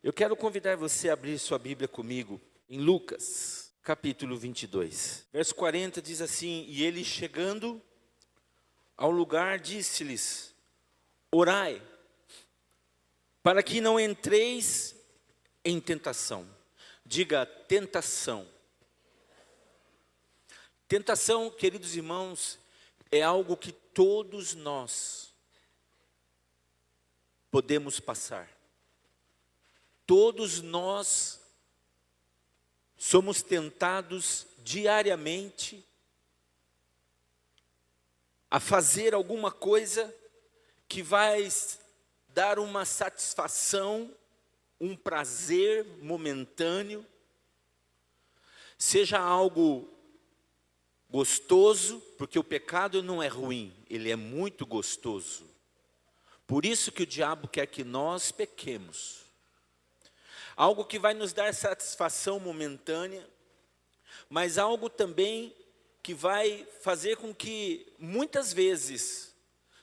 Eu quero convidar você a abrir sua Bíblia comigo em Lucas, capítulo 22. Verso 40 diz assim: E ele chegando ao lugar disse-lhes: Orai, para que não entreis em tentação. Diga tentação. Tentação, queridos irmãos, é algo que todos nós podemos passar. Todos nós somos tentados diariamente a fazer alguma coisa que vai dar uma satisfação, um prazer momentâneo, seja algo gostoso, porque o pecado não é ruim, ele é muito gostoso. Por isso que o diabo quer que nós pequemos. Algo que vai nos dar satisfação momentânea, mas algo também que vai fazer com que muitas vezes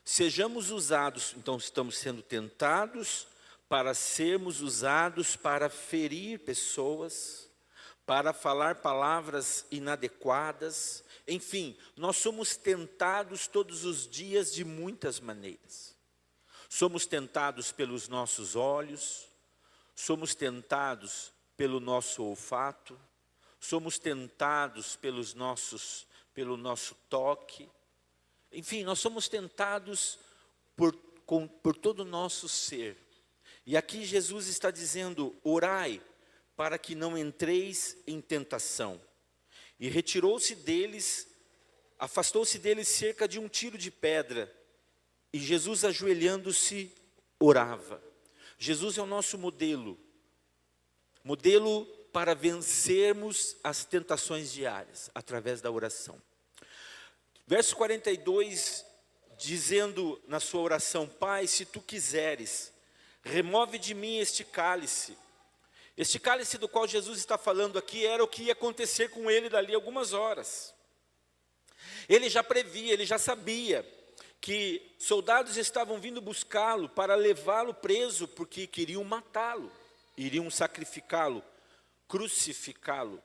sejamos usados, então estamos sendo tentados para sermos usados para ferir pessoas, para falar palavras inadequadas, enfim, nós somos tentados todos os dias de muitas maneiras. Somos tentados pelos nossos olhos, somos tentados pelo nosso olfato, somos tentados pelo nosso toque, enfim, nós somos tentados por todo o nosso ser. E aqui Jesus está dizendo: orai para que não entreis em tentação. E retirou-se deles, afastou-se deles cerca de um tiro de pedra, e Jesus, ajoelhando-se, orava. Jesus é o nosso modelo para vencermos as tentações diárias, através da oração. Verso 42, dizendo na sua oração: Pai, se tu quiseres, remove de mim este cálice. Este cálice do qual Jesus está falando aqui era o que ia acontecer com ele dali a algumas horas. Ele já previa, ele já sabia que soldados estavam vindo buscá-lo para levá-lo preso, porque queriam matá-lo, iriam sacrificá-lo, crucificá-lo.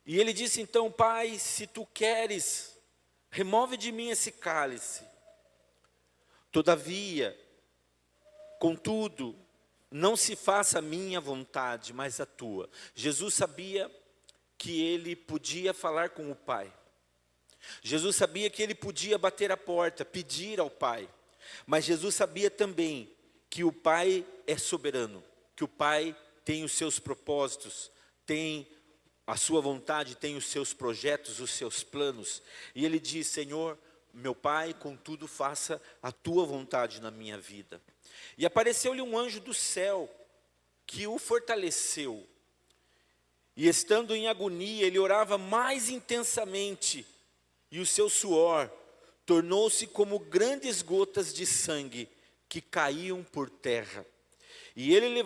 E ele disse então: Pai, se tu queres, remove de mim esse cálice. Todavia, contudo, não se faça a minha vontade, mas a tua. Jesus sabia que ele podia falar com o Pai. Jesus sabia que ele podia bater a porta, pedir ao Pai. Mas Jesus sabia também que o Pai é soberano, que o Pai tem os seus propósitos, tem a sua vontade, tem os seus projetos, os seus planos. E ele diz: Senhor, meu Pai, contudo faça a tua vontade na minha vida. E apareceu-lhe um anjo do céu, que o fortaleceu. E estando em agonia, ele orava mais intensamente, e o seu suor tornou-se como grandes gotas de sangue que caíam por terra. E ele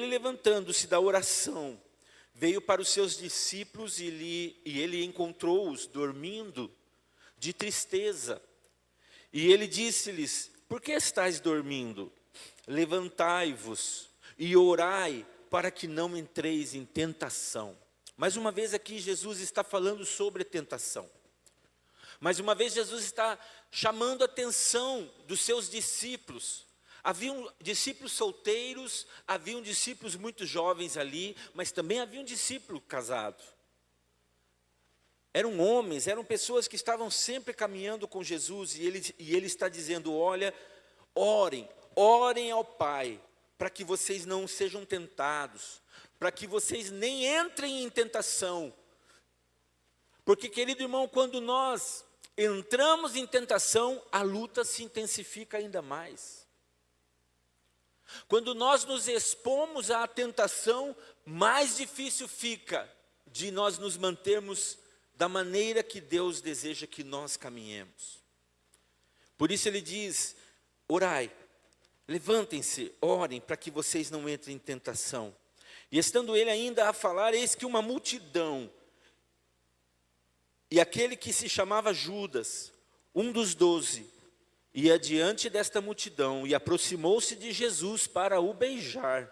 levantando-se da oração, veio para os seus discípulos e ele encontrou-os dormindo de tristeza. E ele disse-lhes: Por que estáis dormindo? Levantai-vos e orai para que não entreis em tentação. Mais uma vez aqui Jesus está falando sobre a tentação. Mais uma vez Jesus está chamando a atenção dos seus discípulos. Haviam discípulos solteiros, haviam discípulos muito jovens ali, mas também havia um discípulo casado. Eram homens, eram pessoas que estavam sempre caminhando com Jesus, e ele está dizendo: olha, orem ao Pai, para que vocês não sejam tentados, para que vocês nem entrem em tentação. Porque, querido irmão, quando nós entramos em tentação, a luta se intensifica ainda mais. Quando nós nos expomos à tentação, mais difícil fica de nós nos mantermos da maneira que Deus deseja que nós caminhemos. Por isso ele diz: orai, levantem-se, orem, para que vocês não entrem em tentação. E estando ele ainda a falar, eis que uma multidão, e aquele que se chamava Judas, um dos 12, ia diante desta multidão e aproximou-se de Jesus para o beijar.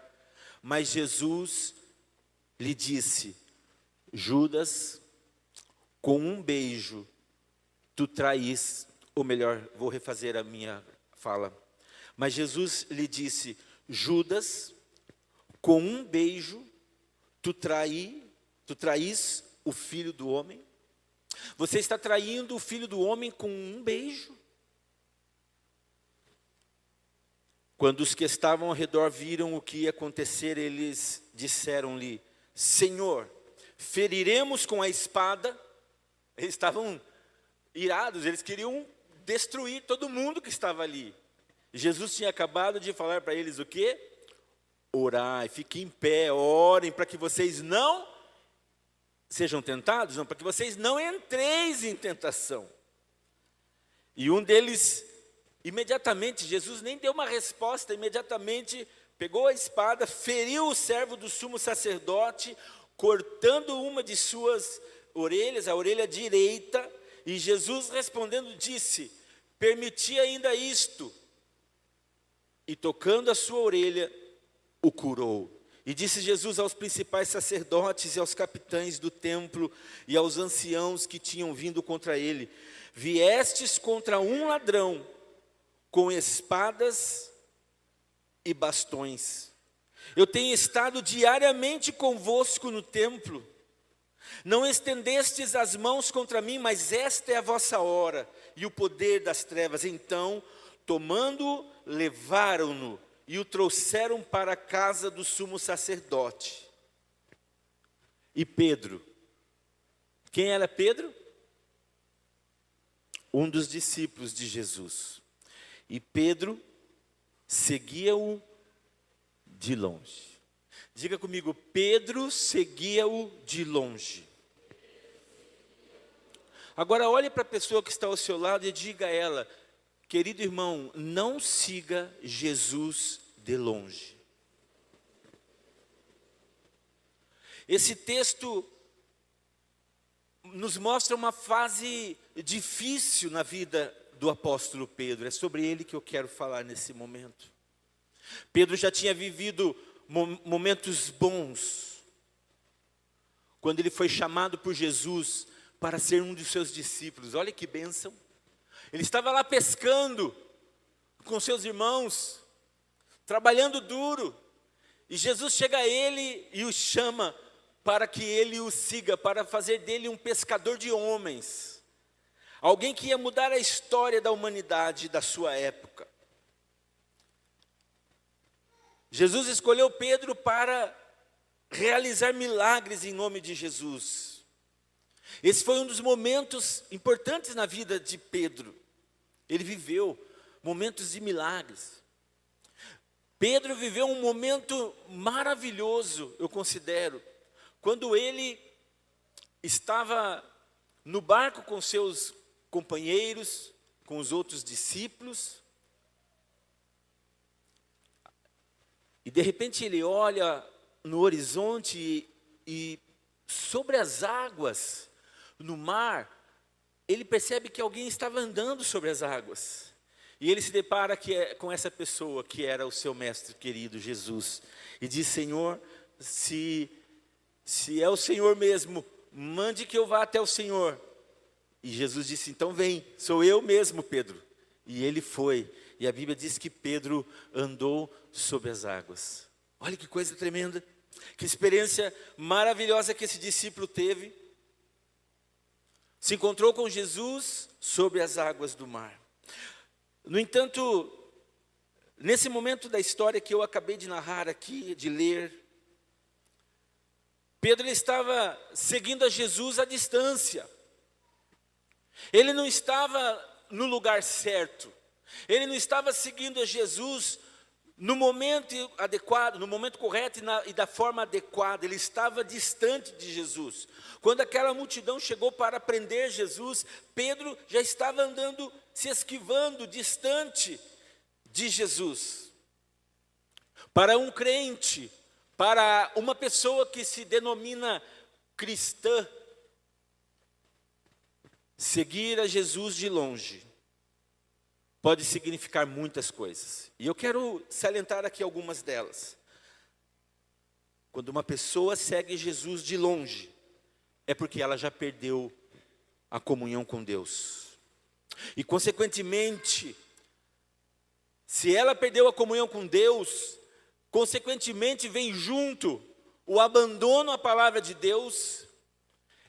Mas Jesus lhe disse: Judas, com um beijo tu traís, ou melhor, vou refazer a minha fala. Mas Jesus lhe disse: Judas, com um beijo tu traís o Filho do Homem? Você está traindo o Filho do Homem com um beijo? Quando os que estavam ao redor viram o que ia acontecer, eles disseram-lhe: Senhor, feriremos com a espada? Eles estavam irados, eles queriam destruir todo mundo que estava ali. Jesus tinha acabado de falar para eles o quê? Orai, fiquem em pé, orem para que vocês não sejam tentados, não, para que vocês não entreis em tentação. E um deles, imediatamente, Jesus nem deu uma resposta, imediatamente pegou a espada, feriu o servo do sumo sacerdote, cortando uma de suas orelhas, a orelha direita, e Jesus respondendo disse: permiti ainda isto, e tocando a sua orelha, o curou. E disse Jesus aos principais sacerdotes e aos capitães do templo e aos anciãos que tinham vindo contra ele: viestes contra um ladrão com espadas e bastões. Eu tenho estado diariamente convosco no templo. Não estendestes as mãos contra mim, mas esta é a vossa hora e o poder das trevas. Então, tomando-o, levaram-no e o trouxeram para a casa do sumo sacerdote. E Pedro, quem era Pedro? Um dos discípulos de Jesus. E Pedro seguia-o de longe. Diga comigo: Pedro seguia-o de longe. Agora olhe para a pessoa que está ao seu lado e diga a ela: querido irmão, não siga Jesus de longe. Esse texto nos mostra uma fase difícil na vida do apóstolo Pedro. É sobre ele que eu quero falar nesse momento. Pedro já tinha vivido momentos bons, quando ele foi chamado por Jesus para ser um dos seus discípulos. Olha que bênção. Ele estava lá pescando com seus irmãos, trabalhando duro, e Jesus chega a ele e o chama para que ele o siga, para fazer dele um pescador de homens, alguém que ia mudar a história da humanidade da sua época. Jesus escolheu Pedro para realizar milagres em nome de Jesus. Esse foi um dos momentos importantes na vida de Pedro. Ele viveu momentos de milagres. Pedro viveu um momento maravilhoso, eu considero, quando ele estava no barco com seus companheiros, com os outros discípulos, e de repente ele olha no horizonte e sobre as águas, no mar, ele percebe que alguém estava andando sobre as águas. E ele se depara com essa pessoa que era o seu mestre querido, Jesus. E diz: Senhor, se é o Senhor mesmo, mande que eu vá até o Senhor. E Jesus disse: então vem, sou eu mesmo, Pedro. E ele foi. E a Bíblia diz que Pedro andou sobre as águas. Olha que coisa tremenda. Que experiência maravilhosa que esse discípulo teve. Se encontrou com Jesus sobre as águas do mar. No entanto, nesse momento da história que eu acabei de narrar aqui, de ler, Pedro estava seguindo a Jesus à distância. Ele não estava no lugar certo. Ele não estava seguindo a Jesus no momento adequado, no momento correto e da forma adequada. Ele estava distante de Jesus. Quando aquela multidão chegou para prender Jesus, Pedro já estava andando, se esquivando, distante de Jesus. Para um crente, para uma pessoa que se denomina cristã, seguir a Jesus de longe pode significar muitas coisas. E eu quero salientar aqui algumas delas. Quando uma pessoa segue Jesus de longe, é porque ela já perdeu a comunhão com Deus. E, consequentemente, se ela perdeu a comunhão com Deus, consequentemente vem junto o abandono à palavra de Deus.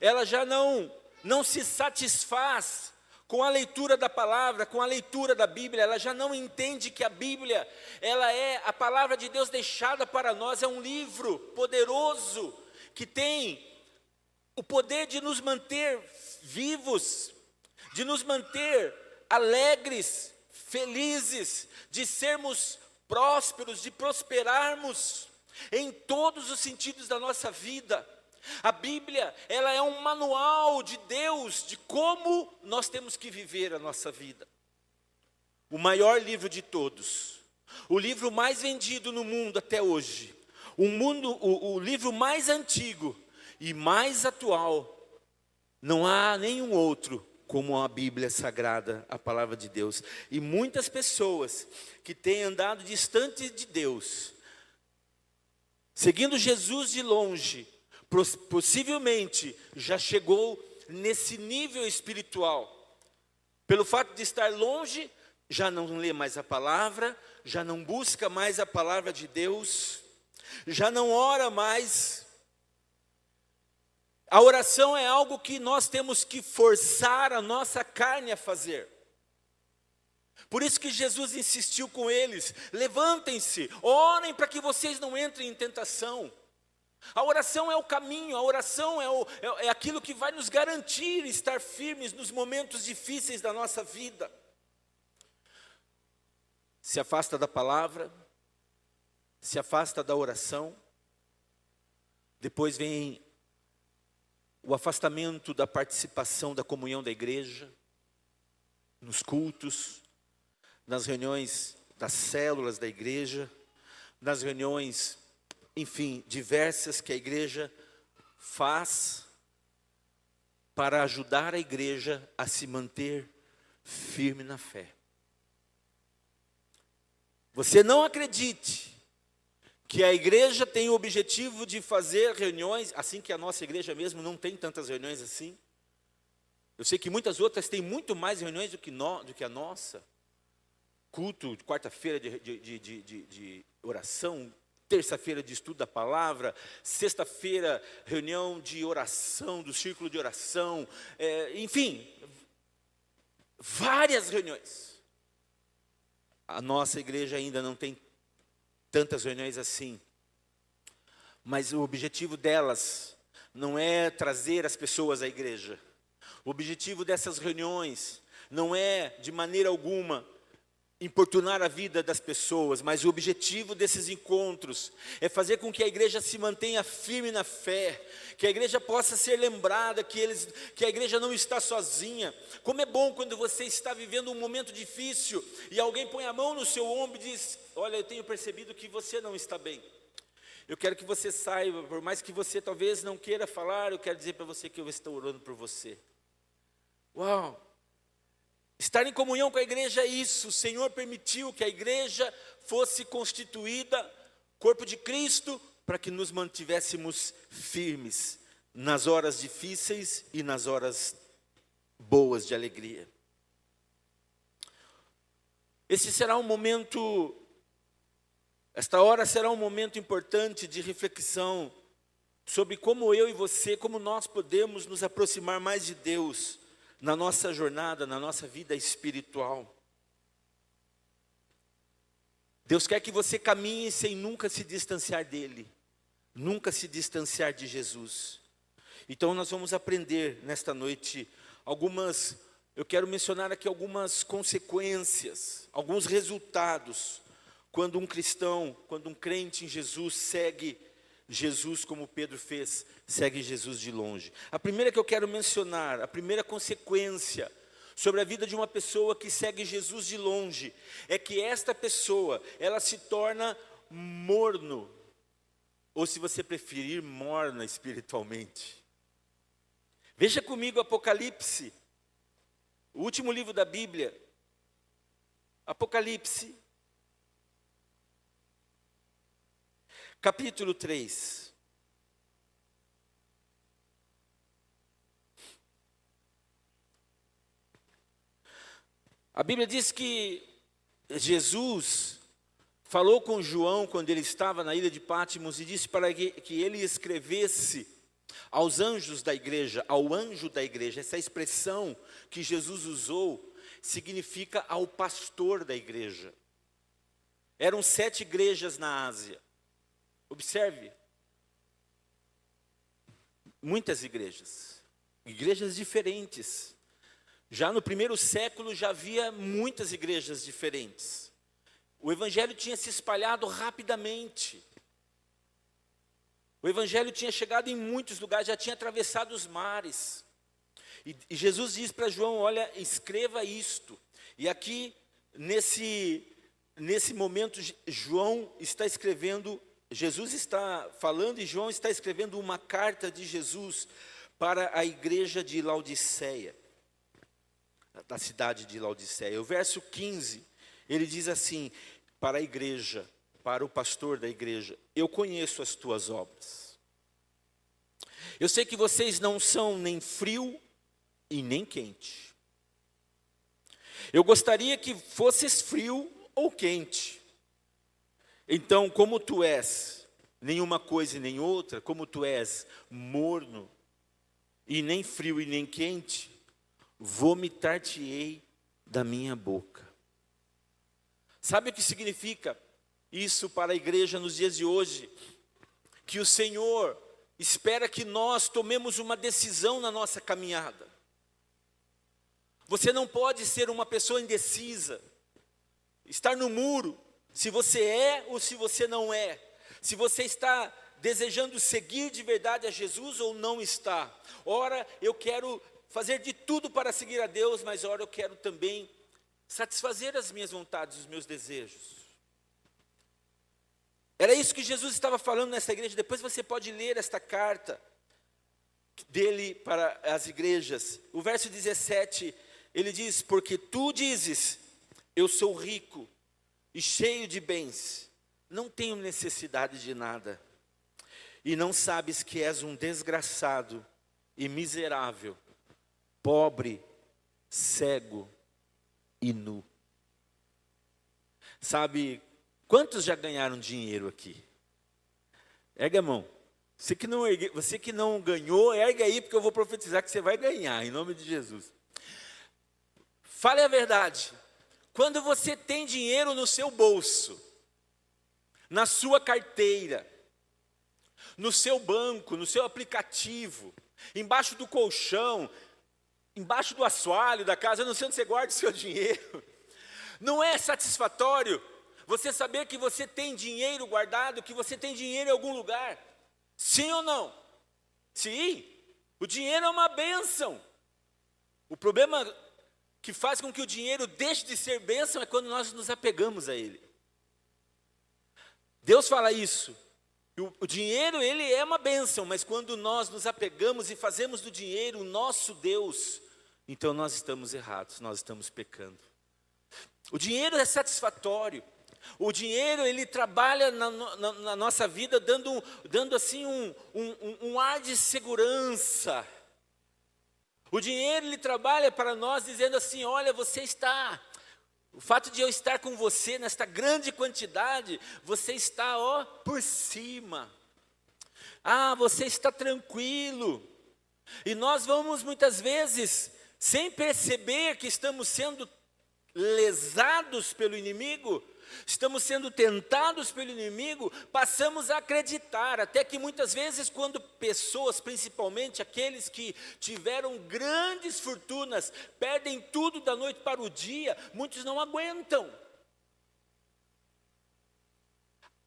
Ela já não se satisfaz com a leitura da palavra, com a leitura da Bíblia. Ela já não entende que a Bíblia, ela é a palavra de Deus deixada para nós, é um livro poderoso, que tem o poder de nos manter vivos, de nos manter alegres, felizes, de sermos prósperos, de prosperarmos em todos os sentidos da nossa vida. A Bíblia, ela é um manual de Deus, de como nós temos que viver a nossa vida. O maior livro de todos, o livro mais vendido no mundo até hoje, o livro mais antigo e mais atual, não há nenhum outro como a Bíblia Sagrada, a palavra de Deus. E muitas pessoas que têm andado distante de Deus, seguindo Jesus de longe, possivelmente já chegou nesse nível espiritual. Pelo fato de estar longe, já não lê mais a palavra, já não busca mais a palavra de Deus, já não ora mais. A oração é algo que nós temos que forçar a nossa carne a fazer. Por isso que Jesus insistiu com eles: levantem-se, orem para que vocês não entrem em tentação. A oração é o caminho, a oração é aquilo que vai nos garantir estar firmes nos momentos difíceis da nossa vida. Se afasta da palavra, se afasta da oração, depois vem o afastamento da participação da comunhão da igreja, nos cultos, nas reuniões das células da igreja, nas reuniões, enfim, diversas que a igreja faz para ajudar a igreja a se manter firme na fé. Você não acredite que a igreja tem o objetivo de fazer reuniões, assim que a nossa igreja mesmo não tem tantas reuniões assim. Eu sei que muitas outras têm muito mais reuniões do que a nossa. Culto, quarta-feira de oração, terça-feira de estudo da palavra, sexta-feira reunião de oração, do círculo de oração, enfim, várias reuniões. A nossa igreja ainda não tem tantas reuniões assim, mas o objetivo delas não é trazer as pessoas à igreja. O objetivo dessas reuniões não é, de maneira alguma, importunar a vida das pessoas, mas o objetivo desses encontros é fazer com que a igreja se mantenha firme na fé, que a igreja possa ser lembrada que a igreja não está sozinha. Como é bom quando você está vivendo um momento difícil e alguém põe a mão no seu ombro e diz: olha, eu tenho percebido que você não está bem. Eu quero que você saiba, por mais que você talvez não queira falar, eu quero dizer para você que eu estou orando por você. Uau! Estar em comunhão com a igreja é isso. O Senhor permitiu que a igreja fosse constituída, corpo de Cristo, para que nos mantivéssemos firmes nas horas difíceis e nas horas boas de alegria. Esta hora será um momento importante de reflexão sobre como eu e você, como nós podemos nos aproximar mais de Deus na nossa jornada, na nossa vida espiritual. Deus quer que você caminhe sem nunca se distanciar dEle, nunca se distanciar de Jesus. Então nós vamos aprender nesta noite eu quero mencionar aqui algumas consequências, alguns resultados, quando um cristão, quando um crente em Jesus segue Jesus, como Pedro fez, segue Jesus de longe. A primeira que eu quero mencionar, a primeira consequência sobre a vida de uma pessoa que segue Jesus de longe, é que esta pessoa, ela se torna morno, ou se você preferir, morna espiritualmente. Veja comigo Apocalipse, o último livro da Bíblia, Apocalipse, capítulo 3. A Bíblia diz que Jesus falou com João quando ele estava na ilha de Patmos e disse para que ele escrevesse aos anjos da igreja, ao anjo da igreja. Essa expressão que Jesus usou significa ao pastor da igreja. Eram 7 igrejas na Ásia. Observe, muitas igrejas diferentes. Já no primeiro século já havia muitas igrejas diferentes. O evangelho tinha se espalhado rapidamente. O evangelho tinha chegado em muitos lugares, já tinha atravessado os mares. E Jesus diz para João, olha, escreva isto. E aqui, nesse momento, João está escrevendo, Jesus está falando e João está escrevendo uma carta de Jesus para a igreja de Laodiceia, da cidade de Laodiceia. O verso 15, ele diz assim, para a igreja, para o pastor da igreja, eu conheço as tuas obras. Eu sei que vocês não são nem frio e nem quente. Eu gostaria que fosses frio ou quente. Então, como tu és nenhuma coisa e nem outra, como tu és morno e nem frio e nem quente, vomitar-te-ei da minha boca. Sabe o que significa isso para a igreja nos dias de hoje? Que o Senhor espera que nós tomemos uma decisão na nossa caminhada. Você não pode ser uma pessoa indecisa, estar no muro, se você é ou se você não é, se você está desejando seguir de verdade a Jesus ou não está. Ora, eu quero fazer de tudo para seguir a Deus, mas ora eu quero também satisfazer as minhas vontades, os meus desejos. Era isso que Jesus estava falando nessa igreja. Depois você pode ler esta carta dele para as igrejas. O verso 17, ele diz, porque tu dizes, eu sou rico e cheio de bens, não tenho necessidade de nada, e não sabes que és um desgraçado e miserável, pobre, cego e nu. Sabe, quantos já ganharam dinheiro aqui? Ergue a mão. Você que não ganhou, ergue aí, porque eu vou profetizar que você vai ganhar, em nome de Jesus. Fale a verdade. Quando você tem dinheiro no seu bolso, na sua carteira, no seu banco, no seu aplicativo, embaixo do colchão, embaixo do assoalho da casa, eu não sei onde você guarda o seu dinheiro. Não é satisfatório você saber que você tem dinheiro guardado, que você tem dinheiro em algum lugar? Sim ou não? Sim, o dinheiro é uma bênção. O problema que faz com que o dinheiro deixe de ser bênção é quando nós nos apegamos a ele. Deus fala isso. O dinheiro, ele é uma bênção, mas quando nós nos apegamos e fazemos do dinheiro o nosso Deus, então nós estamos errados, nós estamos pecando. O dinheiro é satisfatório. O dinheiro, ele trabalha na nossa vida dando assim um ar de segurança. O dinheiro, ele trabalha para nós dizendo assim, olha, o fato de eu estar com você nesta grande quantidade, você está, por cima. Ah, você está tranquilo. E nós vamos muitas vezes, sem perceber que estamos sendo lesados pelo inimigo, estamos sendo tentados pelo inimigo, passamos a acreditar, até que muitas vezes quando pessoas, principalmente aqueles que tiveram grandes fortunas, perdem tudo da noite para o dia, muitos não aguentam.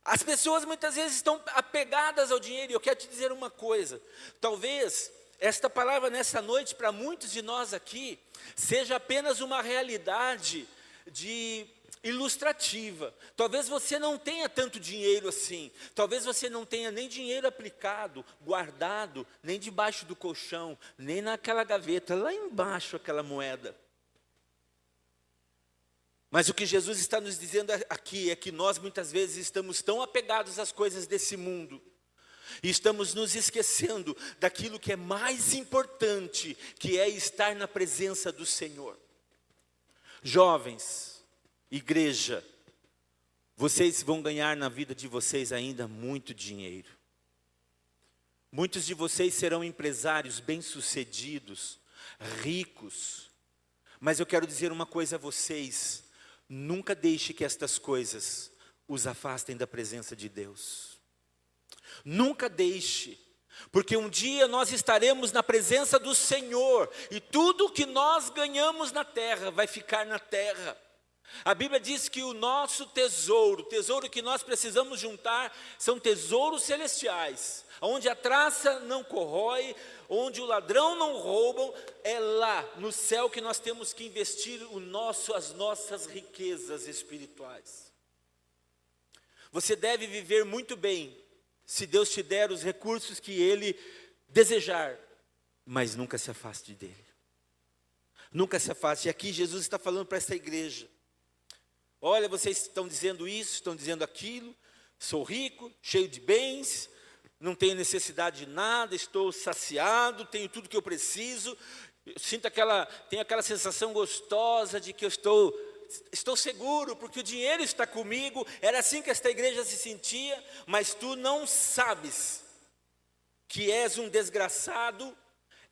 As pessoas muitas vezes estão apegadas ao dinheiro, e eu quero te dizer uma coisa, talvez esta palavra nessa noite, para muitos de nós aqui, seja apenas uma realidade ilustrativa. Talvez você não tenha tanto dinheiro assim, talvez você não tenha nem dinheiro aplicado, guardado, nem debaixo do colchão, nem naquela gaveta, lá embaixo aquela moeda. Mas o que Jesus está nos dizendo aqui é que nós muitas vezes estamos tão apegados às coisas desse mundo, e estamos nos esquecendo daquilo que é mais importante, que é estar na presença do Senhor. Jovens, igreja, vocês vão ganhar na vida de vocês ainda muito dinheiro. Muitos de vocês serão empresários bem-sucedidos, ricos. Mas eu quero dizer uma coisa a vocês: nunca deixe que estas coisas os afastem da presença de Deus. Nunca deixe, porque um dia nós estaremos na presença do Senhor, e tudo que nós ganhamos na terra vai ficar na terra. A Bíblia diz que o nosso tesouro, o tesouro que nós precisamos juntar, são tesouros celestiais, onde a traça não corrói, onde o ladrão não rouba. É lá no céu que nós temos que investir as nossas riquezas espirituais. Você deve viver muito bem, se Deus te der os recursos que Ele desejar, mas nunca se afaste dEle. Nunca se afaste. E aqui Jesus está falando para essa igreja: olha, vocês estão dizendo isso, estão dizendo aquilo, sou rico, cheio de bens, não tenho necessidade de nada, estou saciado, tenho tudo que eu preciso, tenho aquela sensação gostosa de que eu estou seguro, porque o dinheiro está comigo. Era assim que esta igreja se sentia. Mas tu não sabes que és um desgraçado,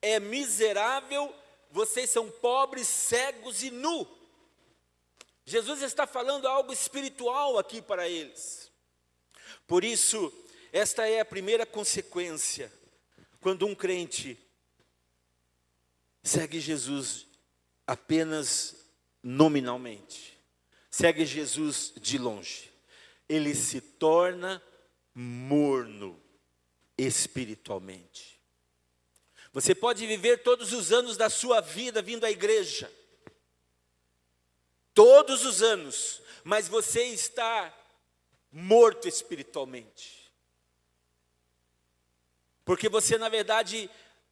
é miserável, vocês são pobres, cegos e nu. Jesus está falando algo espiritual aqui para eles. Por isso, esta é a primeira consequência quando um crente segue Jesus apenas nominalmente, segue Jesus de longe. Ele se torna morno espiritualmente. Você pode viver todos os anos da sua vida vindo à igreja, todos os anos, mas você está morto espiritualmente, porque você na verdade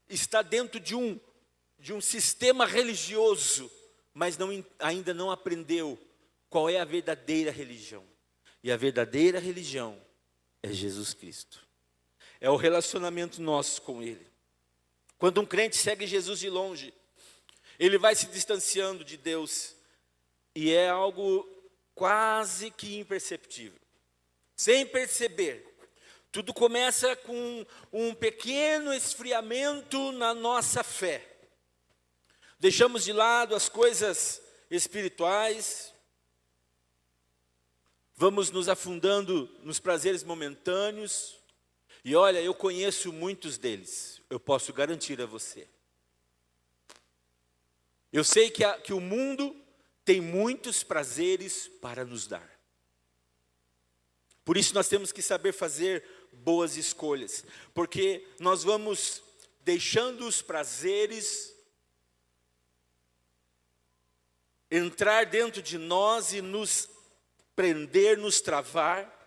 está dentro de um sistema religioso, mas ainda não aprendeu qual é a verdadeira religião. E a verdadeira religião é Jesus Cristo. É o relacionamento nosso com Ele. Quando um crente segue Jesus de longe, ele vai se distanciando de Deus, e é algo quase que imperceptível. Sem perceber, tudo começa com um pequeno esfriamento na nossa fé. Deixamos de lado as coisas espirituais, vamos nos afundando nos prazeres momentâneos, e olha, eu conheço muitos deles, eu posso garantir a você. Eu sei que o mundo tem muitos prazeres para nos dar. Por isso nós temos que saber fazer boas escolhas, porque nós vamos deixando os prazeres entrar dentro de nós e nos prender, nos travar.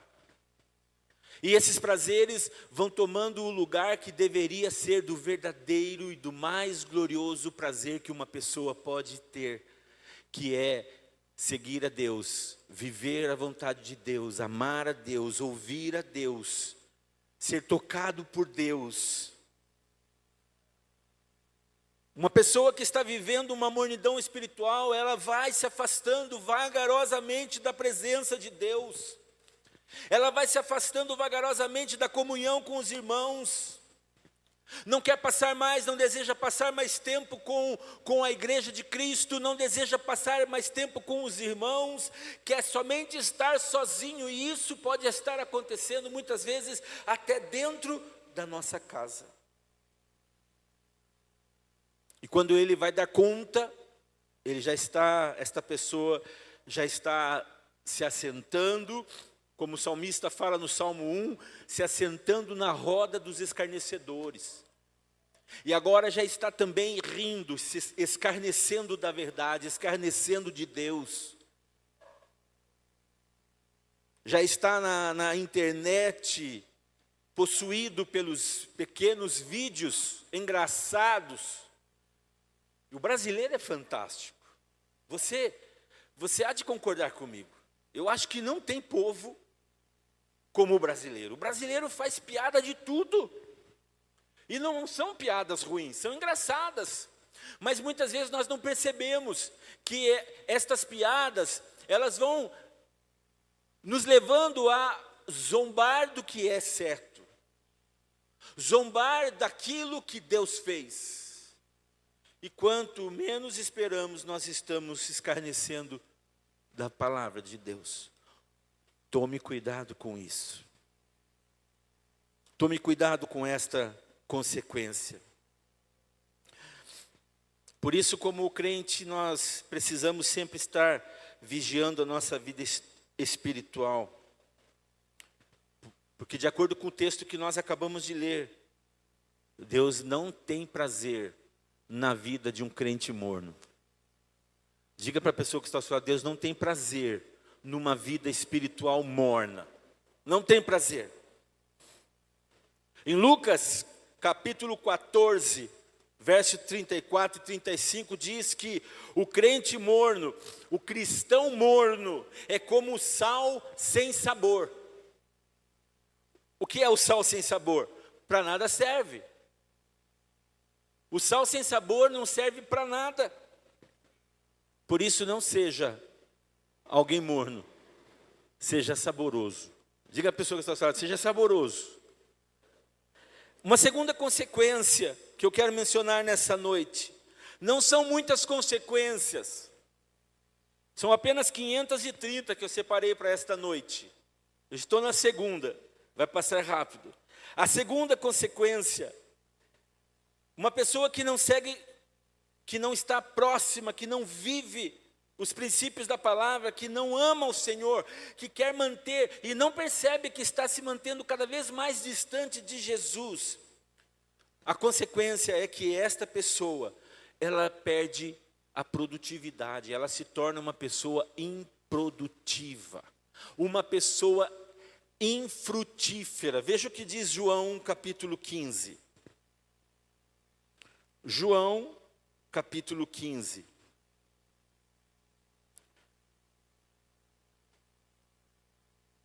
E esses prazeres vão tomando o lugar que deveria ser do verdadeiro e do mais glorioso prazer que uma pessoa pode ter, que é seguir a Deus, viver a vontade de Deus, amar a Deus, ouvir a Deus, ser tocado por Deus. Uma pessoa que está vivendo uma mornidão espiritual, ela vai se afastando vagarosamente da presença de Deus. Ela vai se afastando vagarosamente da comunhão com os irmãos. Não quer passar mais, não deseja passar mais tempo com a igreja de Cristo, não deseja passar mais tempo com os irmãos, quer somente estar sozinho, e isso pode estar acontecendo muitas vezes até dentro da nossa casa. E quando ele vai dar conta, esta pessoa já está se assentando, como o salmista fala no Salmo 1, se assentando na roda dos escarnecedores. E agora já está também rindo, se escarnecendo da verdade, escarnecendo de Deus. Já está na internet, possuído pelos pequenos vídeos engraçados. E o brasileiro é fantástico. Você você há de concordar comigo. Eu acho que não tem povo como o brasileiro. O brasileiro faz piada de tudo. E não são piadas ruins, são engraçadas. Mas muitas vezes nós não percebemos que estas piadas, elas vão nos levando a zombar do que é certo. Zombar daquilo que Deus fez. E quanto menos esperamos, nós estamos escarnecendo da palavra de Deus. Tome cuidado com isso. Tome cuidado com esta consequência. Por isso, como crente, nós precisamos sempre estar vigiando a nossa vida espiritual. Porque de acordo com o texto que nós acabamos de ler, Deus não tem prazer na vida de um crente morno. Diga para a pessoa que está ao seu lado, Deus não tem prazer numa vida espiritual morna. Não tem prazer. Em Lucas, capítulo 14, verso 34 e 35, diz que o crente morno, o cristão morno, é como o sal sem sabor. O que é o sal sem sabor? Para nada serve. O sal sem sabor não serve para nada. Por isso, não seja alguém morno, seja saboroso. Diga à pessoa que está ao seu lado, seja saboroso. Uma segunda consequência que eu quero mencionar nessa noite, não são muitas consequências, são apenas 530 que eu separei para esta noite. Eu estou na segunda, vai passar rápido. A segunda consequência, uma pessoa que não segue, que não está próxima, que não vive os princípios da palavra, que não ama o Senhor, que quer manter e não percebe que está se mantendo cada vez mais distante de Jesus. A consequência é que esta pessoa, ela perde a produtividade, ela se torna uma pessoa improdutiva, uma pessoa infrutífera. Veja o que diz João capítulo 15. João capítulo 15.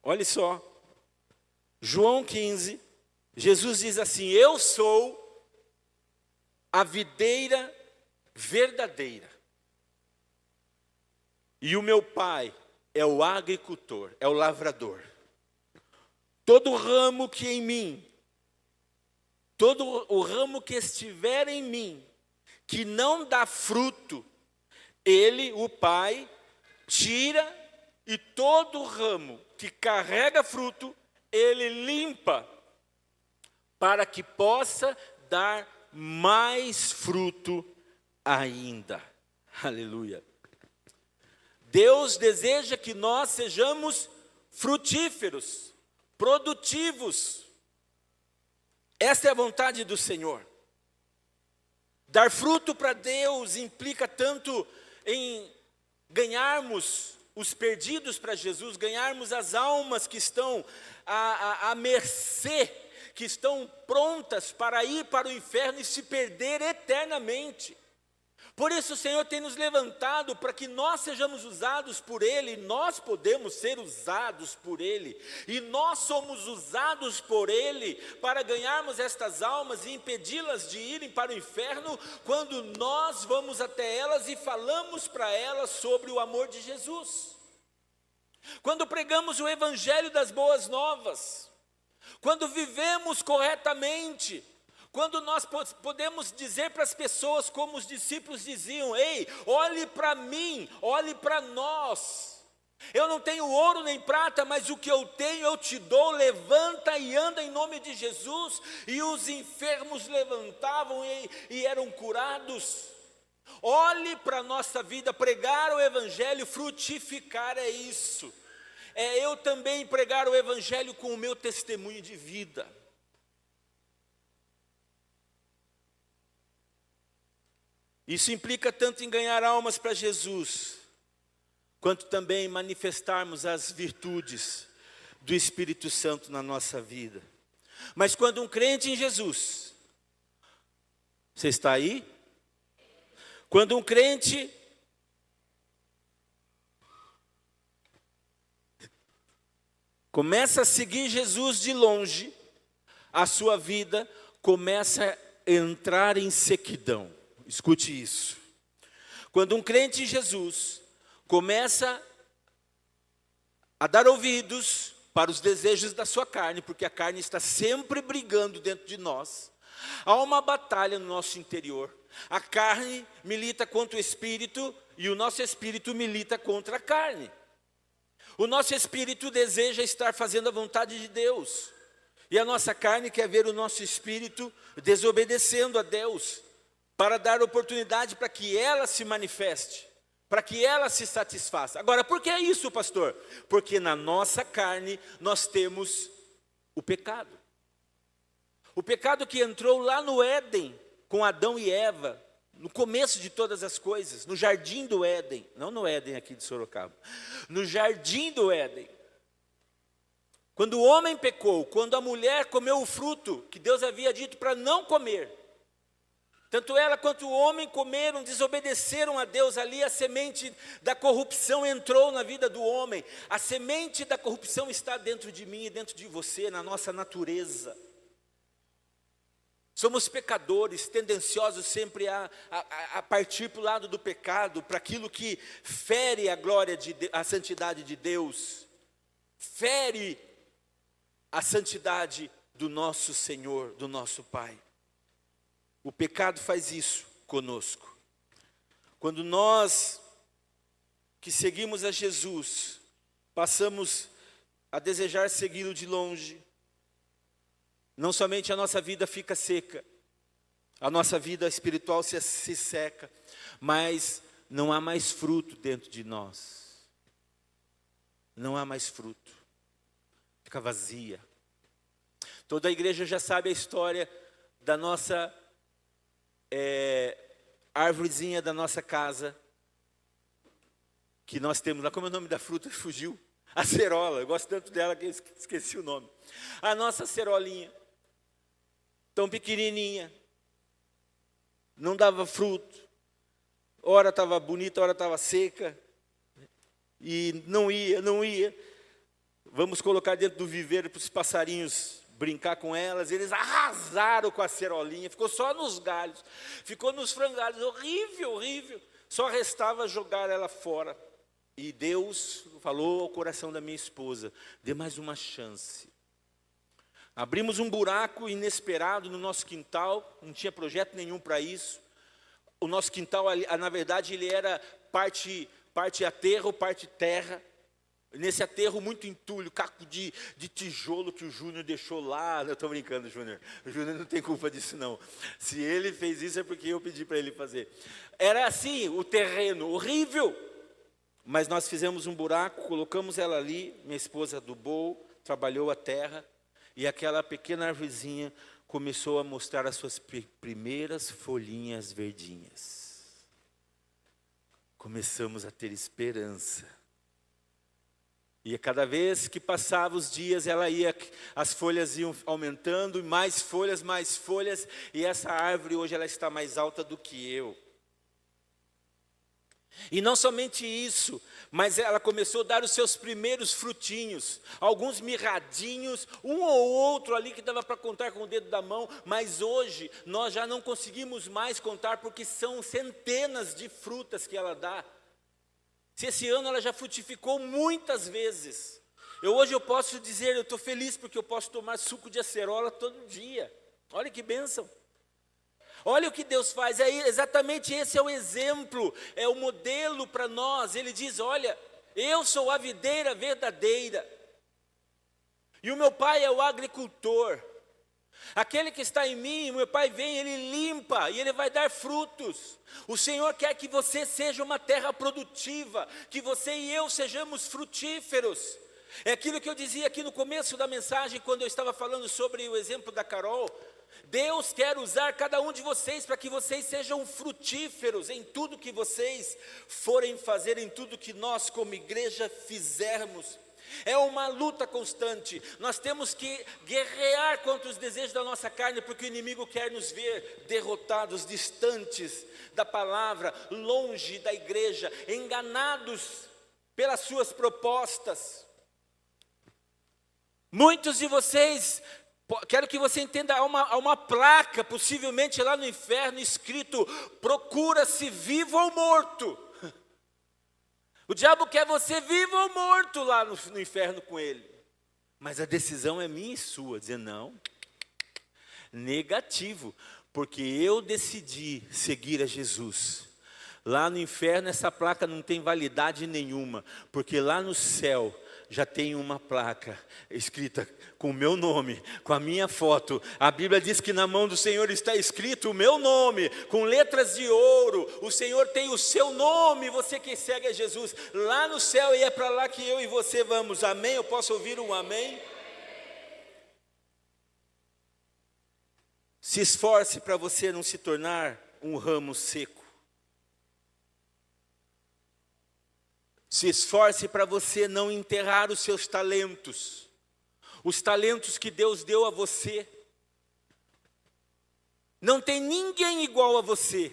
Olha só, João 15, Jesus diz assim: eu sou a videira verdadeira, e o meu Pai é o agricultor, é o lavrador. Todo ramo que em mim, todo o ramo que estiver em mim, que não dá fruto, ele, o Pai, tira, e todo ramo que carrega fruto, ele limpa, para que possa dar mais fruto ainda. Aleluia. Deus deseja que nós sejamos frutíferos, produtivos. Essa é a vontade do Senhor. Dar fruto para Deus implica tanto em ganharmos os perdidos para Jesus, ganharmos as almas que estão à mercê, que estão prontas para ir para o inferno e se perder eternamente. Por isso o Senhor tem nos levantado para que nós sejamos usados por Ele, nós podemos ser usados por Ele, e nós somos usados por Ele para ganharmos estas almas e impedi-las de irem para o inferno, quando nós vamos até elas e falamos para elas sobre o amor de Jesus. Quando pregamos o Evangelho das Boas Novas, quando vivemos corretamente, quando nós podemos dizer para as pessoas como os discípulos diziam: ei, olhe para mim, olhe para nós. Eu não tenho ouro nem prata, mas o que eu tenho eu te dou, levanta e anda em nome de Jesus. E os enfermos levantavam e eram curados. Olhe para a nossa vida, pregar o Evangelho, frutificar é isso. É eu também pregar o Evangelho com o meu testemunho de vida. Isso implica tanto em ganhar almas para Jesus, quanto também manifestarmos as virtudes do Espírito Santo na nossa vida. Mas quando um crente em Jesus, você está aí? Quando um crente começa a seguir Jesus de longe, a sua vida começa a entrar em sequidão. Escute isso. Quando um crente em Jesus começa a dar ouvidos para os desejos da sua carne, porque a carne está sempre brigando dentro de nós, há uma batalha no nosso interior. A carne milita contra o espírito e o nosso espírito milita contra a carne. O nosso espírito deseja estar fazendo a vontade de Deus. E a nossa carne quer ver o nosso espírito desobedecendo a Deus, para dar oportunidade para que ela se manifeste, para que ela se satisfaça. Agora, por que isso, pastor? Porque na nossa carne nós temos o pecado. O pecado que entrou lá no Éden, com Adão e Eva, no começo de todas as coisas, no jardim do Éden, não no Éden aqui de Sorocaba, no jardim do Éden. Quando o homem pecou, quando a mulher comeu o fruto que Deus havia dito para não comer, tanto ela quanto o homem comeram, desobedeceram a Deus, ali a semente da corrupção entrou na vida do homem. A semente da corrupção está dentro de mim e dentro de você, na nossa natureza. Somos pecadores, tendenciosos sempre a partir para o lado do pecado, para aquilo que fere a glória, a santidade de Deus, fere a santidade do nosso Senhor, do nosso Pai. O pecado faz isso conosco. Quando nós que seguimos a Jesus, passamos a desejar segui-lo de longe, não somente a nossa vida fica seca, a nossa vida espiritual se seca, mas não há mais fruto dentro de nós. Não há mais fruto. Fica vazia. Toda a igreja já sabe a história da nossa árvorezinha da nossa casa, que nós temos lá. Como é o nome da fruta? Fugiu. Acerola. Eu gosto tanto dela que eu esqueci o nome. A nossa acerolinha, tão pequenininha, não dava fruto. Ora estava bonita, ora estava seca. E não ia. Vamos colocar dentro do viveiro para os passarinhos brincar com elas. Eles arrasaram com a acerolinha, ficou só nos galhos, ficou nos frangalhos, horrível. Só restava jogar ela fora. E Deus falou ao coração da minha esposa: dê mais uma chance. Abrimos um buraco inesperado no nosso quintal, não tinha projeto nenhum para isso. O nosso quintal, na verdade, ele era parte aterro, parte terra. Nesse aterro muito entulho, caco de tijolo que o Júnior deixou lá. Eu estou brincando, Júnior. O Júnior não tem culpa disso, não. Se ele fez isso é porque eu pedi para ele fazer. Era assim, o terreno, horrível. Mas nós fizemos um buraco, colocamos ela ali. Minha esposa adubou, trabalhou a terra. E aquela pequena arvorezinha começou a mostrar as suas primeiras folhinhas verdinhas. Começamos a ter esperança. E cada vez que passava os dias, as folhas iam aumentando, mais folhas, e essa árvore hoje ela está mais alta do que eu. E não somente isso, mas ela começou a dar os seus primeiros frutinhos, alguns mirradinhos, um ou outro ali que dava para contar com o dedo da mão, mas hoje nós já não conseguimos mais contar, porque são centenas de frutas que ela dá. Se esse ano ela já frutificou muitas vezes. Hoje eu posso dizer, eu estou feliz porque eu posso tomar suco de acerola todo dia. Olha que bênção. Olha o que Deus faz, exatamente esse é o exemplo, é o modelo para nós. Ele diz, olha, eu sou a videira verdadeira, e o meu pai é o agricultor. Aquele que está em mim, o meu pai vem, ele limpa e ele vai dar frutos. O Senhor quer que você seja uma terra produtiva, que você e eu sejamos frutíferos. É aquilo que eu dizia aqui no começo da mensagem, quando eu estava falando sobre o exemplo da Carol. Deus quer usar cada um de vocês para que vocês sejam frutíferos em tudo que vocês forem fazer, em tudo que nós como igreja fizermos. É uma luta constante. Nós temos que guerrear contra os desejos da nossa carne, porque o inimigo quer nos ver derrotados, distantes da palavra, longe da igreja, enganados pelas suas propostas. Muitos de vocês, quero que você entenda, há uma placa, possivelmente lá no inferno, escrito: procura-se vivo ou morto. O diabo quer você vivo ou morto lá no inferno com ele. Mas a decisão é minha e sua, dizer não, negativo, porque eu decidi seguir a Jesus. Lá no inferno essa placa não tem validade nenhuma, porque lá no céu já tem uma placa escrita com o meu nome, com a minha foto. A Bíblia diz que na mão do Senhor está escrito o meu nome, com letras de ouro. O Senhor tem o seu nome, você que segue a Jesus, lá no céu, e é para lá que eu e você vamos. Amém? Eu posso ouvir um amém? Se esforce para você não se tornar um ramo seco. Se esforce para você não enterrar os seus talentos. Os talentos que Deus deu a você. Não tem ninguém igual a você.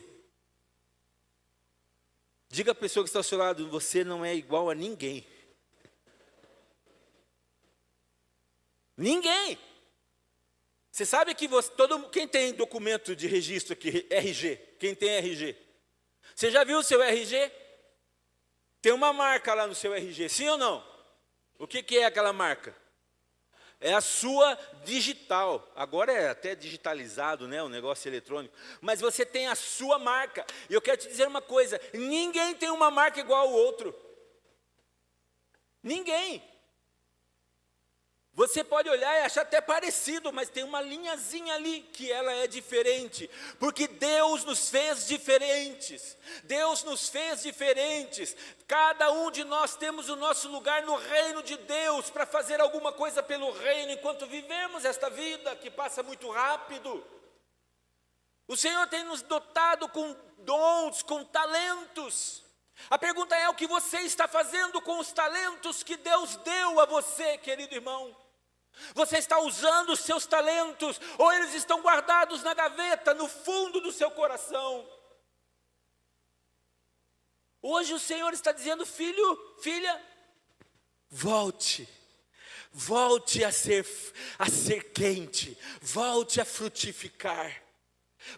Diga à pessoa que está ao seu lado: você não é igual a ninguém. Ninguém. Você sabe que quem tem documento de registro aqui, RG, quem tem RG? Você já viu o seu RG? Tem uma marca lá no seu RG, sim ou não? O que é aquela marca? É a sua digital. Agora é até digitalizado, né, o negócio eletrônico. Mas você tem a sua marca. E eu quero te dizer uma coisa: ninguém tem uma marca igual ao outro. Ninguém. Você pode olhar e achar até parecido, mas tem uma linhazinha ali que ela é diferente, porque Deus nos fez diferentes. Deus nos fez diferentes. Cada um de nós temos o nosso lugar no reino de Deus para fazer alguma coisa pelo reino enquanto vivemos esta vida que passa muito rápido. O Senhor tem nos dotado com dons, com talentos. A pergunta é: o que você está fazendo com os talentos que Deus deu a você, querido irmão? Você está usando os seus talentos, ou eles estão guardados na gaveta, no fundo do seu coração? Hoje o Senhor está dizendo: filho, filha, volte a ser quente, volte a frutificar.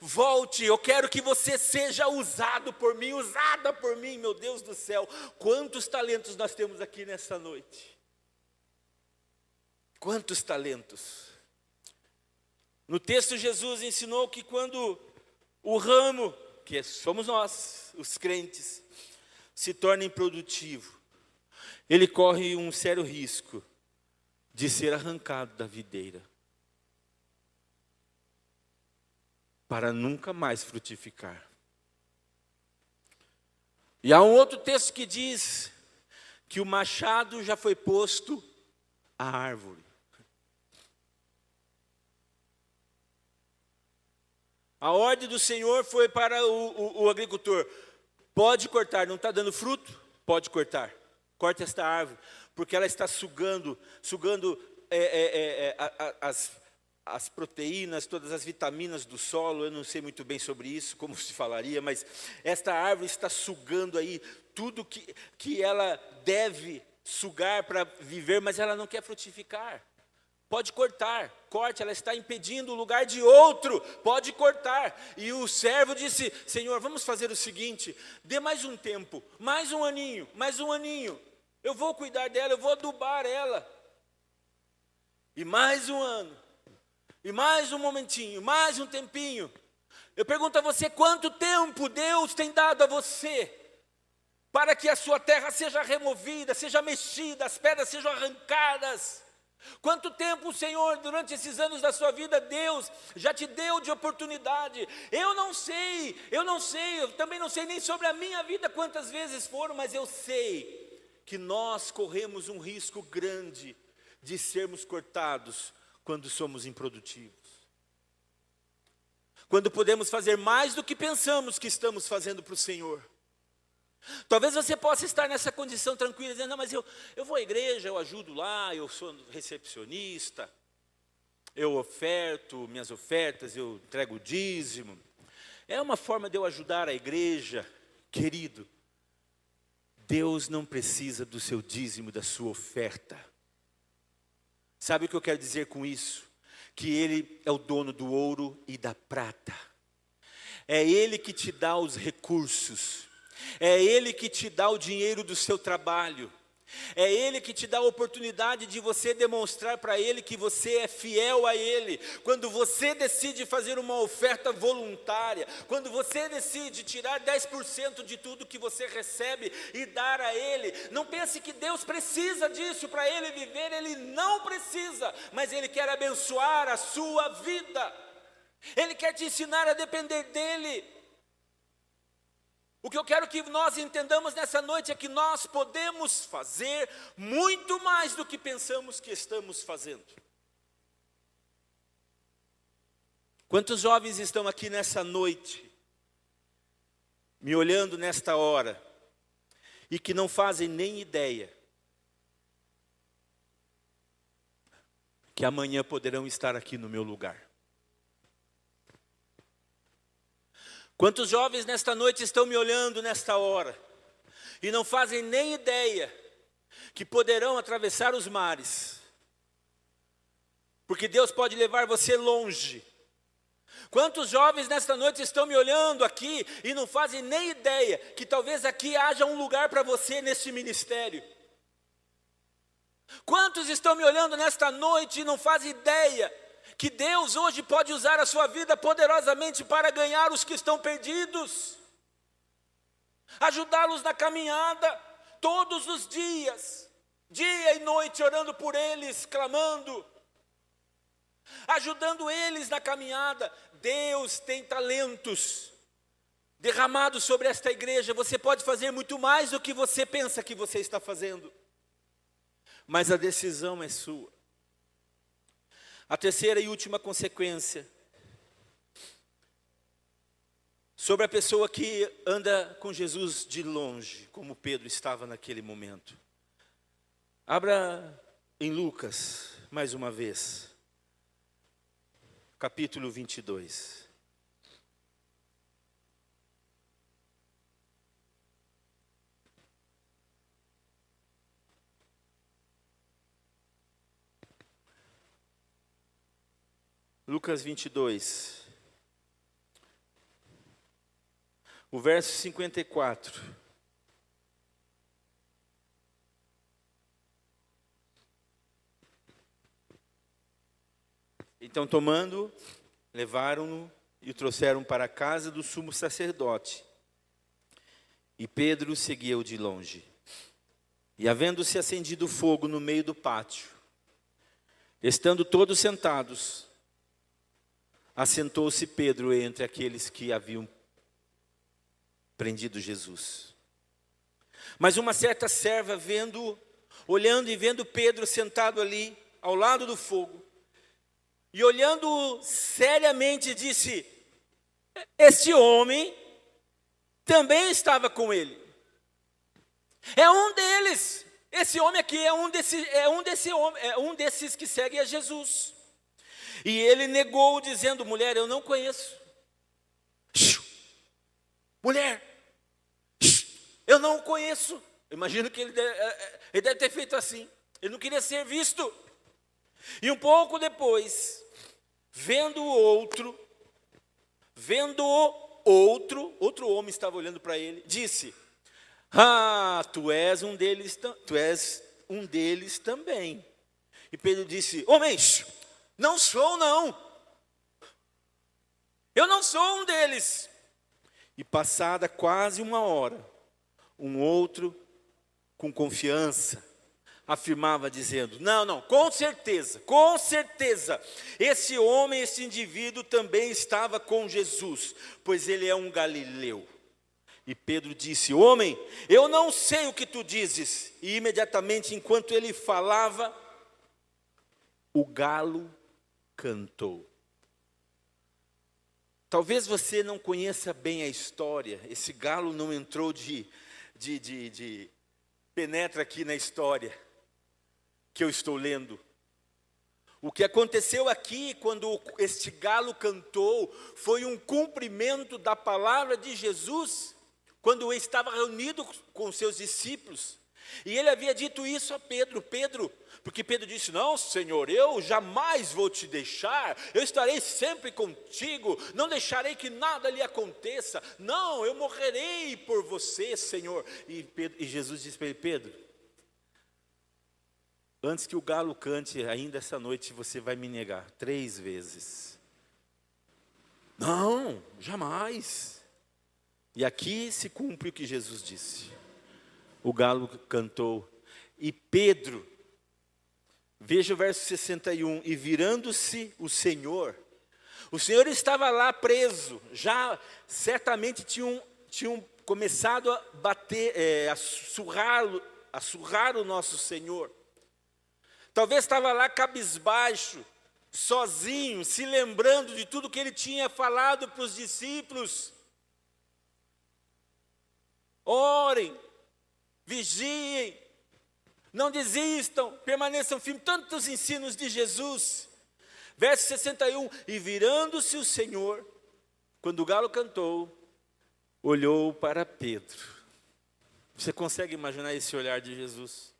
Volte, eu quero que você seja usado por mim, usada por mim. Meu Deus do céu, quantos talentos nós temos aqui nessa noite. Quantos talentos. No texto Jesus ensinou que quando o ramo, que somos nós, os crentes, se torna improdutivo, ele corre um sério risco de ser arrancado da videira, para nunca mais frutificar. E há um outro texto que diz que o machado já foi posto à árvore. A ordem do Senhor foi para o agricultor: pode cortar, não está dando fruto? Pode cortar. Corte esta árvore, porque ela está sugando as proteínas, todas as vitaminas do solo. Eu não sei muito bem sobre isso, como se falaria, mas esta árvore está sugando aí tudo que ela deve sugar para viver, mas ela não quer frutificar. Pode cortar, corte, ela está impedindo o lugar de outro, pode cortar. E o servo disse: Senhor, vamos fazer o seguinte, dê mais um tempo, mais um aninho, eu vou cuidar dela, eu vou adubar ela. E mais um ano, e mais um momentinho, mais um tempinho. Eu pergunto a você: quanto tempo Deus tem dado a você para que a sua terra seja removida, seja mexida, as pedras sejam arrancadas? Quanto tempo o Senhor, durante esses anos da sua vida, Deus já te deu de oportunidade? Eu não sei, eu também não sei nem sobre a minha vida quantas vezes foram, mas eu sei que nós corremos um risco grande de sermos cortados quando somos improdutivos. Quando podemos fazer mais do que pensamos que estamos fazendo para o Senhor. Talvez você possa estar nessa condição tranquila, dizendo: não, mas eu vou à igreja, eu ajudo lá, eu sou recepcionista, eu oferto minhas ofertas, eu entrego o dízimo. É uma forma de eu ajudar a igreja. Querido, Deus não precisa do seu dízimo, da sua oferta. Sabe o que eu quero dizer com isso? Que Ele é o dono do ouro e da prata. É Ele que te dá os recursos. É Ele que te dá o dinheiro do seu trabalho. É Ele que te dá a oportunidade de você demonstrar para Ele que você é fiel a Ele. Quando você decide fazer uma oferta voluntária, quando você decide tirar 10% de tudo que você recebe e dar a Ele, não pense que Deus precisa disso para Ele viver, Ele não precisa, mas Ele quer abençoar a sua vida. Ele quer te ensinar a depender dEle. O que eu quero que nós entendamos nessa noite é que nós podemos fazer muito mais do que pensamos que estamos fazendo. Quantos jovens estão aqui nessa noite, me olhando nesta hora, e que não fazem nem ideia que amanhã poderão estar aqui no meu lugar? Quantos jovens nesta noite estão me olhando nesta hora e não fazem nem ideia que poderão atravessar os mares, porque Deus pode levar você longe. Quantos jovens nesta noite estão me olhando aqui e não fazem nem ideia que talvez aqui haja um lugar para você neste ministério? Quantos estão me olhando nesta noite e não fazem ideia que Deus hoje pode usar a sua vida poderosamente para ganhar os que estão perdidos, ajudá-los na caminhada, todos os dias, dia e noite, orando por eles, clamando, ajudando eles na caminhada. Deus tem talentos derramados sobre esta igreja. Você pode fazer muito mais do que você pensa que você está fazendo, mas a decisão é sua. A terceira e última consequência sobre a pessoa que anda com Jesus de longe, como Pedro estava naquele momento. Abra em Lucas, mais uma vez, capítulo 22. Lucas 22, o verso 54. Então, tomando, levaram-no e o trouxeram para a casa do sumo sacerdote. E Pedro seguiu de longe. E havendo-se acendido fogo no meio do pátio, estando todos sentados, assentou-se Pedro entre aqueles que haviam prendido Jesus. Mas uma certa serva, olhando e vendo Pedro sentado ali, ao lado do fogo, e olhando seriamente, disse: este homem também estava com ele. É um deles. Esse homem aqui é um desses que segue a Jesus. E ele negou, dizendo: mulher, eu não conheço. Mulher, eu não o conheço. Eu imagino que ele deve ter feito assim. Ele não queria ser visto. E um pouco depois, vendo outro homem estava olhando para ele, disse: tu és um deles também. E Pedro disse: homem, não sou não. Eu não sou um deles. E passada quase uma hora, um outro, com confiança, afirmava dizendo: não, com certeza, esse homem, esse indivíduo também estava com Jesus, pois ele é um galileu. E Pedro disse: homem, eu não sei o que tu dizes. E imediatamente, enquanto ele falava, o galo cantou. Talvez você não conheça bem a história. Esse galo não entrou penetra aqui na história que eu estou lendo. O que aconteceu aqui, quando este galo cantou, foi um cumprimento da palavra de Jesus, quando ele estava reunido com seus discípulos. E ele havia dito isso a Pedro, porque Pedro disse: não, Senhor, eu jamais vou te deixar, eu estarei sempre contigo, não deixarei que nada lhe aconteça, não, eu morrerei por você, Senhor. E Jesus disse para ele: Pedro, antes que o galo cante, ainda essa noite você vai me negar 3 vezes. Não, jamais. E aqui se cumpre o que Jesus disse. O galo cantou, e Pedro, veja o verso 61, e virando-se o Senhor estava lá preso, já certamente tinham começado a bater, a surrar o nosso Senhor. Talvez estava lá cabisbaixo, sozinho, se lembrando de tudo que ele tinha falado para os discípulos. Orem, vigiem, não desistam, permaneçam firmes, tantos ensinos de Jesus. Verso 61, e virando-se o Senhor, quando o galo cantou, olhou para Pedro. Você consegue imaginar esse olhar de Jesus?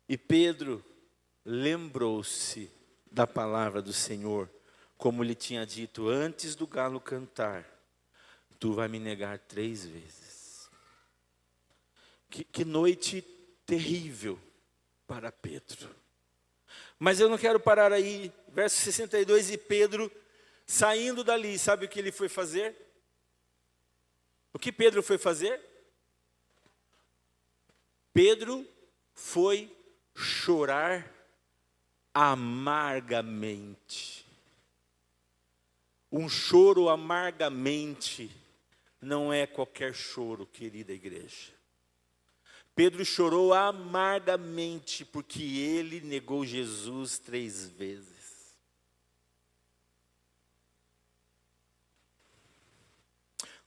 E Pedro lembrou-se da palavra do Senhor, como lhe tinha dito antes do galo cantar: tu vai me negar 3 vezes. Que noite terrível para Pedro. Mas eu não quero parar aí. Verso 62, e Pedro, saindo dali, sabe o que ele foi fazer? O que Pedro foi fazer? Pedro foi chorar amargamente. Um choro amargamente não é qualquer choro, querida igreja. Pedro chorou amargamente porque ele negou Jesus 3 vezes.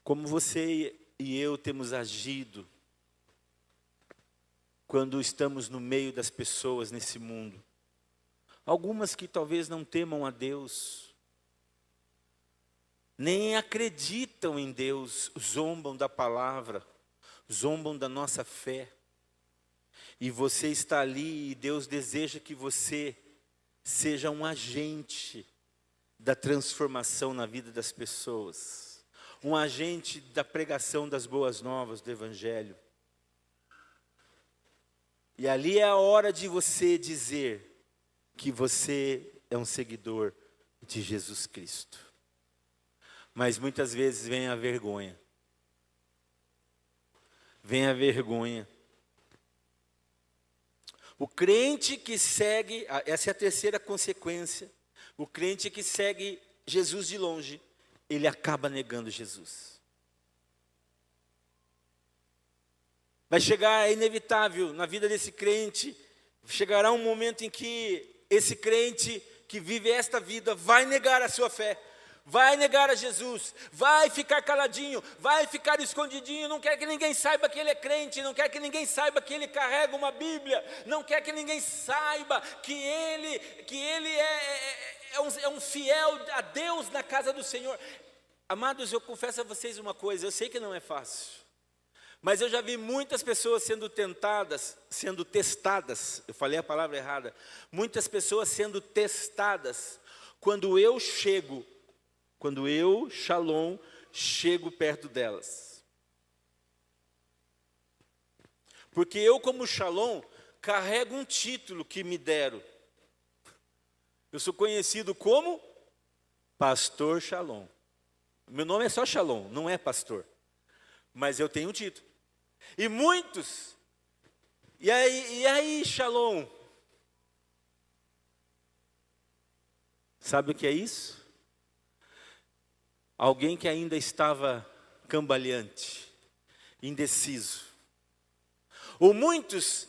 Como você e eu temos agido quando estamos no meio das pessoas nesse mundo? Algumas que talvez não temam a Deus, nem acreditam em Deus, zombam da palavra, zombam da nossa fé. E você está ali e Deus deseja que você seja um agente da transformação na vida das pessoas, um agente da pregação das boas novas do Evangelho. E ali é a hora de você dizer que você é um seguidor de Jesus Cristo. Mas muitas vezes vem a vergonha. Vem a vergonha. O crente que segue, essa é a terceira consequência, o crente que segue Jesus de longe, ele acaba negando Jesus. Vai chegar, é inevitável, na vida desse crente, chegará um momento em que esse crente que vive esta vida vai negar a sua fé, vai negar a Jesus, vai ficar caladinho, vai ficar escondidinho, não quer que ninguém saiba que ele é crente, não quer que ninguém saiba que ele carrega uma Bíblia, não quer que ninguém saiba que ele é um fiel a Deus na casa do Senhor. Amados, eu confesso a vocês uma coisa, eu sei que não é fácil, mas eu já vi muitas pessoas sendo testadas, eu falei a palavra errada, muitas pessoas sendo testadas, quando eu, Shalom, chego perto delas. Porque eu, como Shalom, carrego um título que me deram. Eu sou conhecido como Pastor Shalom. Meu nome é só Shalom, não é pastor. Mas eu tenho um título. E muitos, e aí, Shalom? Sabe o que é isso? Alguém que ainda estava cambaleante, indeciso. Ou muitos,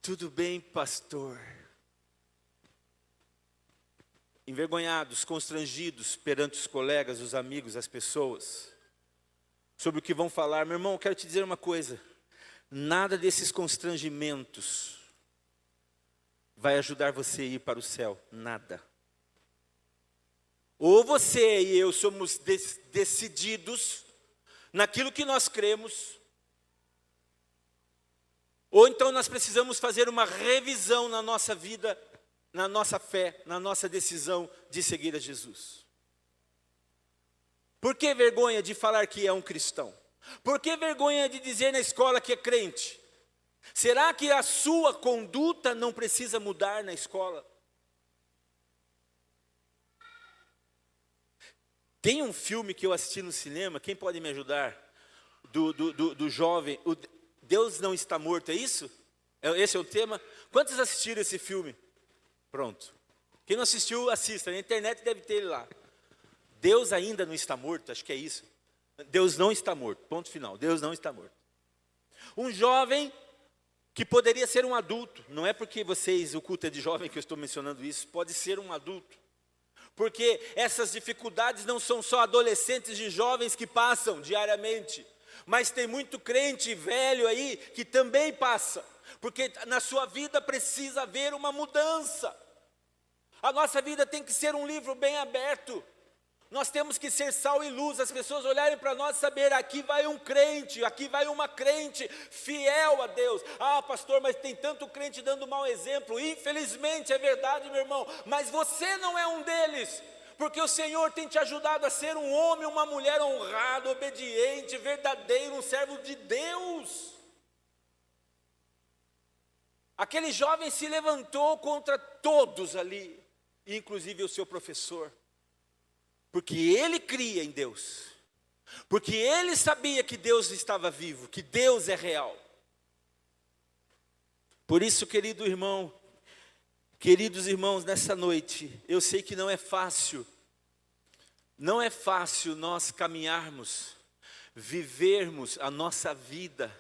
tudo bem, pastor. Envergonhados, constrangidos perante os colegas, os amigos, as pessoas, sobre o que vão falar. Meu irmão, quero te dizer uma coisa, nada desses constrangimentos vai ajudar você a ir para o céu, nada. Ou você e eu somos decididos, naquilo que nós cremos, ou então nós precisamos fazer uma revisão na nossa vida, na nossa fé, na nossa decisão de seguir a Jesus. Por que vergonha de falar que é um cristão? Por que vergonha de dizer na escola que é crente? Será que a sua conduta não precisa mudar na escola? Tem um filme que eu assisti no cinema, quem pode me ajudar? Do jovem, Deus não está morto, é isso? Esse é o tema? Quantos assistiram esse filme? Pronto. Quem não assistiu, assista, na internet deve ter ele lá. Deus ainda não está morto, acho que é isso. Deus não está morto, ponto final, Deus não está morto. Um jovem que poderia ser um adulto, não é porque o culto é de jovem que eu estou mencionando isso, pode ser um adulto. Porque essas dificuldades não são só adolescentes e jovens que passam diariamente, mas tem muito crente velho aí que também passa, porque na sua vida precisa haver uma mudança. A nossa vida tem que ser um livro bem aberto. Nós temos que ser sal e luz, as pessoas olharem para nós e saber, aqui vai um crente, aqui vai uma crente fiel a Deus. Ah, pastor, mas tem tanto crente dando mau exemplo. Infelizmente, é verdade, meu irmão, mas você não é um deles, porque o Senhor tem te ajudado a ser um homem, uma mulher honrado, obediente, verdadeiro, um servo de Deus. Aquele jovem se levantou contra todos ali, inclusive o seu professor. Porque ele cria em Deus, porque ele sabia que Deus estava vivo, que Deus é real. Por isso, queridos irmãos, nessa noite, eu sei que não é fácil nós caminharmos, vivermos a nossa vida,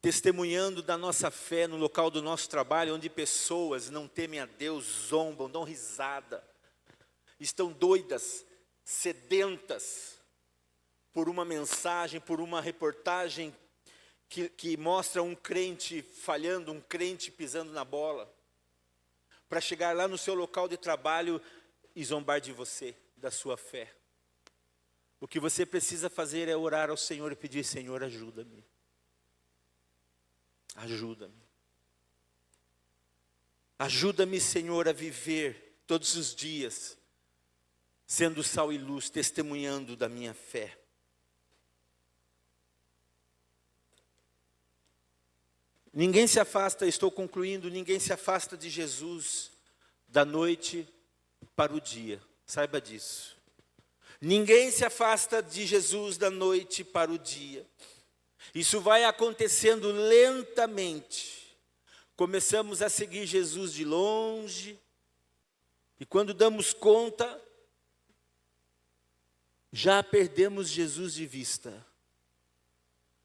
testemunhando da nossa fé no local do nosso trabalho, onde pessoas não temem a Deus, zombam, dão risada, estão doidas, sedentas por uma mensagem, por uma reportagem que mostra um crente falhando, um crente pisando na bola, para chegar lá no seu local de trabalho e zombar de você, da sua fé. O que você precisa fazer é orar ao Senhor e pedir, Senhor, ajuda-me. Ajuda-me. Ajuda-me, Senhor, a viver todos os dias sendo sal e luz, testemunhando da minha fé. Ninguém se afasta, estou concluindo, ninguém se afasta de Jesus da noite para o dia, saiba disso. Ninguém se afasta de Jesus da noite para o dia. Isso vai acontecendo lentamente. Começamos a seguir Jesus de longe, e quando damos conta, já perdemos Jesus de vista.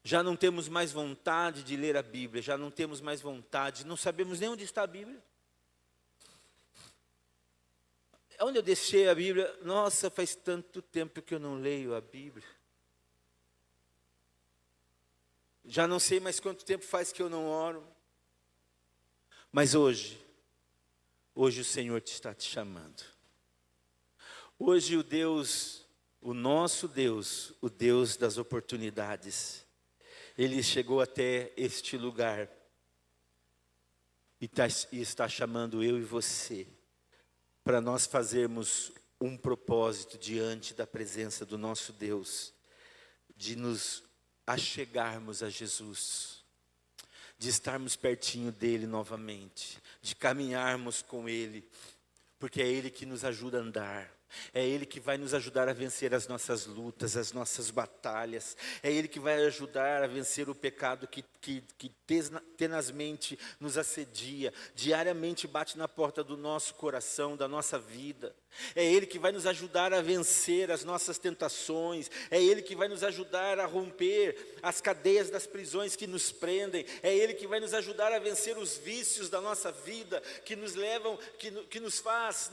Já não temos mais vontade de ler a Bíblia, já não temos mais vontade, não sabemos nem onde está a Bíblia. Onde eu deixei a Bíblia? Nossa, faz tanto tempo que eu não leio a Bíblia. Já não sei mais quanto tempo faz que eu não oro. Mas hoje o Senhor está te chamando. Hoje o nosso Deus, o Deus das oportunidades, Ele chegou até este lugar e está chamando eu e você para nós fazermos um propósito diante da presença do nosso Deus, de nos achegarmos a Jesus, de estarmos pertinho dEle novamente, de caminharmos com Ele, porque é Ele que nos ajuda a andar. É Ele que vai nos ajudar a vencer as nossas lutas, as nossas batalhas. É Ele que vai ajudar a vencer o pecado que tenazmente nos assedia, diariamente bate na porta do nosso coração, da nossa vida. É Ele que vai nos ajudar a vencer as nossas tentações. É Ele que vai nos ajudar a romper as cadeias das prisões que nos prendem. É Ele que vai nos ajudar a vencer os vícios da nossa vida, que nos levam, que nos faz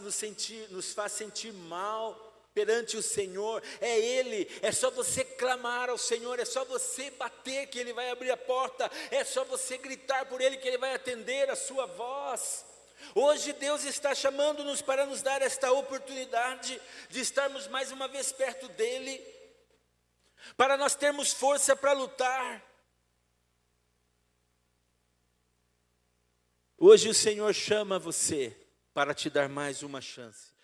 sentir mal perante o Senhor. É Ele, é só você clamar ao Senhor, é só você bater que Ele vai abrir a porta, é só você gritar por Ele que Ele vai atender a sua voz. Hoje Deus está chamando-nos para nos dar esta oportunidade de estarmos mais uma vez perto dEle. para nós termos força para lutar. Hoje o Senhor chama você para te dar mais uma chance.